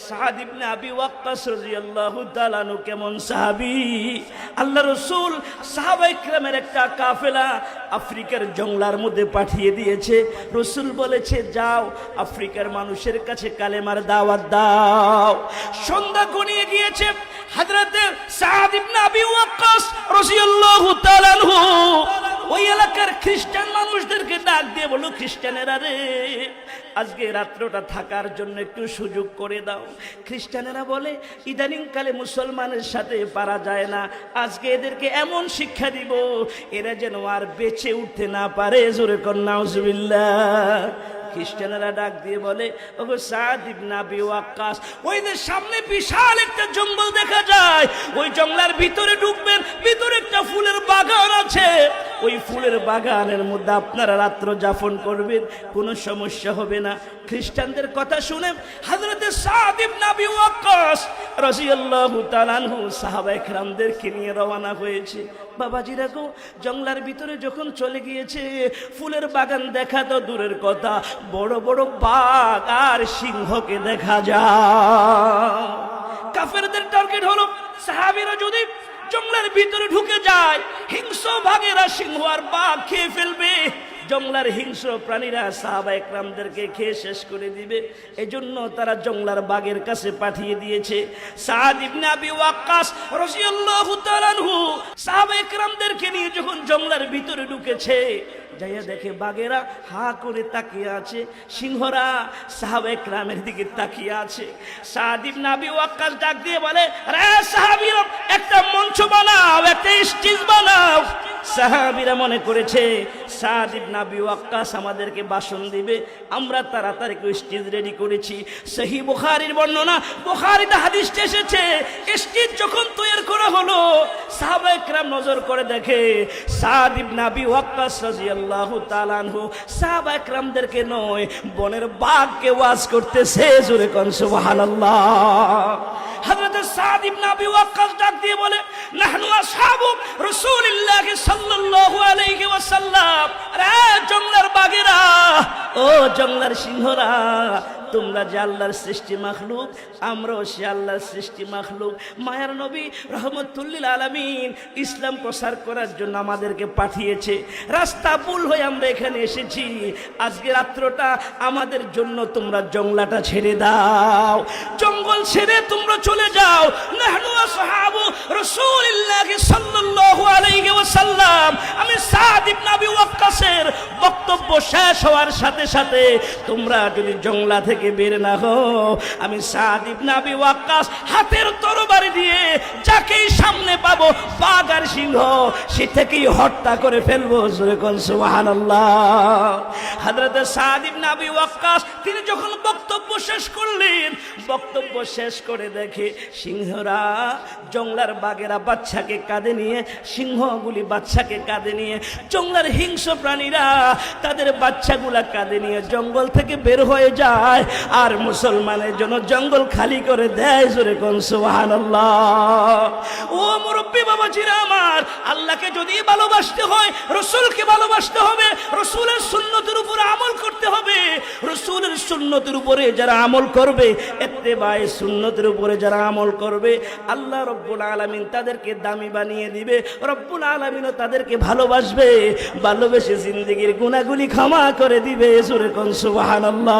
সাদ ইবনে আবি ওয়াক্কাস রাদিয়াল্লাহু তাআলা আনহু কেমন সাহাবী। আল্লাহ রাসূল সাহাবায়ে কেরামের একটা কাফেলা আফ্রিকার জঙ্গলার মধ্যে পাঠিয়ে দিয়েছে। রাসূল বলেছে, যাও আফ্রিকার মানুষের কাছে কালেমার দাওয়াত দাও। সন্ধ্যা ঘনিয়ে গিয়েছে। হযরতে সাদ ইবনে আবি ওয়াক্কাস রাদিয়াল্লাহু তাআলা আনহু ওই এলাকার খ্রিস্টান মানুষদেরকে ডাক দিয়ে বলল, খ্রিস্টানেরা রে, আজকে রাত্রটা থাকার জন্য একটু সুযোগ করে দাও। খ্রিস্টানেরা বলে, ইদানিং কালে মুসলমানের সাথে পারা যায় না, আজকে এদেরকে এমন শিক্ষা দিব এরা যেন আর বেঁচে উঠতে না পারে। জোরে কর নাউজুবিল্লাহ। খ্রিস্টানেরা ডাক দিয়ে বলে, ওগো সাদ ইবনে আবি ওয়াক্কাস, ওই যে সামনে বিশাল একটা জঙ্গল দেখা যায়, ওই জঙ্গলের ভিতরে ঢুকবেন, ভিতরে একটা ফুলের বাগান আছে, ওই ফুলের বাগানের মধ্যে আপনারা রাত্র যাপন করবেন, কোনো সমস্যা হবে না। খ্রিস্টানদের কথা শুনে হযরতে সাদ ইবনে আবি ওয়াক্কাস রাদিয়াল্লাহু তাআলা আনহু সাহাবায়ে কেরামদেরকে নিয়ে রওনা হয়েছে। বাবাজিরা গো, জঙ্গলার ভিতরে যখন চলে গিয়েছে, ফুলের বাগান দেখা তো দূরের কথা, বড় বড় বাঘ আর সিংহকে দেখা যায়। কাফেরদের টার্গেট হলো সাহাবীরা যদি জঙ্গলের ভিতরে ঢুকে যায়, হিংস্র বাঘেরা সিংহ আর বাঘ খেয়ে ফেলবে। জঙ্গলার হিংস্র প্রাণীরা সাহাবায়ে কেরামদেরকে খেয়ে শেষ করে দিবে। এজন্য তারা জঙ্গলার বাঘের কাছে পাঠিয়ে দিয়েছে। সাদ ইবনে আবি ওয়াক্কাস রাদিয়াল্লাহু তাআলা আনহু সাহাবায়ে কেরামদেরকে নিয়ে যখন জঙ্গলার ভিতরে ঢুকেছে, যাইয়া দেখে বাঘেরা হা করে তাকিয়ে আছে, সিংহরা সাহাবায়ে কেরামের দিকে তাকিয়ে আছে। সাদ ইবনে আবি ওয়াক্কাস ডাক দিয়ে বলে, আরে সাহাবীরা, একটা মঞ্চ বানাও, একটা স্টেজ বানাও। সাহাবীরা মনে করেছে সাদ ইবনে আবি ওয়াক্কাস আমাদেরকে ভাষণ দিবে, আমরা তাড়াতাড়ি স্টেজ রেডি করেছি। সহিহ বুখারীর বর্ণনা, বুখারীতে হাদিসটা এসেছে, স্টেজ যখন তৈরি করা হলো, সাহাবায়ে কেরাম নজর করে দেখে সাদ ইবনে আবি ওয়াক্কাস রাদিয়াল্লাহু তাআলা আনহু সাহাবায়ে কেরামদেরকে নয়, বনের বাঘকে ওয়াজ করতেছে। জোরে কোন সুবহানাল্লাহ। হযরত সাদ ইবনে আবি ওয়াক্কাস ডাক দিয়ে বলে, নাহনু আসহাবু রাসূলিল্লাহ সাল্লাল্লাহু আলাইহি ওয়াসাল্লাম। আরে জঙ্গলার বাঘেরা, ও জঙ্গলার সিংহরা, তোমরা যে আল্লাহর সৃষ্টি মাখলুক, আমরাও সে আল্লাহর সৃষ্টি মাখলুক। মায়ার নবী রাহমাতুল লিল আলামিন ইসলাম প্রচার করার জন্য আমাদেরকে পাঠিয়েছে। রাস্তা ভুল হয়ে আমরা এখানে এসেছি, আজকে রাত্রটা আমাদের জন্য তোমরা জঙ্গলাটা ছেড়ে দাও, জঙ্গল ছেড়ে তোমরা চলে যাও। নাহনু আসহাবু রাসূলিল্লাহ সাল্লাল্লাহু আলাইহি ওয়াসাল্লাম। আমি সাদ ইবনে আবি ওয়াক্কাসের বক্তব্য শেষ হওয়ার সাথে সাথে তোমরা যদি জঙ্গলা থেকে বের না হও, আমি সাদ ইবনে আবি ওয়াক্কাস হাতের তরবারি দিয়ে যাকেই সামনে পাবো, বাঘ আর সিংহ, সেটাকেই হত্যা করে ফেলবো। জোরে কোন সুবহানাল্লাহ। হযরত সাদ ইবনে আবি ওয়াক্কাস তিনি যখন বক্তব্য শেষ করলেন, বক্তব্য শেষ করে দেখে সিংহরা, জঙ্গলার বাঘেরা বাচ্চাকে কাঁধে নিয়ে, সিংহগুলি বাচ্চাকে কাঁধে নিয়ে, জঙ্গলার হিংস্র প্রাণীরা তাদের বাচ্চাগুলা কাঁধে নিয়ে জঙ্গল থেকে বের হয়ে যায় আর মুসলমানের জন্য জঙ্গল খালি করে দেয়। জোরে কোন সুবহানাল্লাহ। ও মুরব্বী বাবাজিরা আমার, আল্লাহকে যদি ভালোবাসতে হয়, রাসূলকে ভালোবাসতে হবে, রাসূলের সুন্নতের উপরে আমল করতে হবে। রাসূলের সুন্নতের উপরে যারা আমল করবে, ইত্তেবায়ে সুন্নতের উপরে যারা আমল করবে, আল্লাহ রব্বুল আলামিন তাদেরকে দামি বানিয়ে দিবে। রব্বুল আলামিনও তাদেরকে ভালোবাসবে, ভালোবেসে জিন্দেগীর গুনাহগুলি ক্ষমা করে দিবে। জোরে কোন সুবহানাল্লাহ।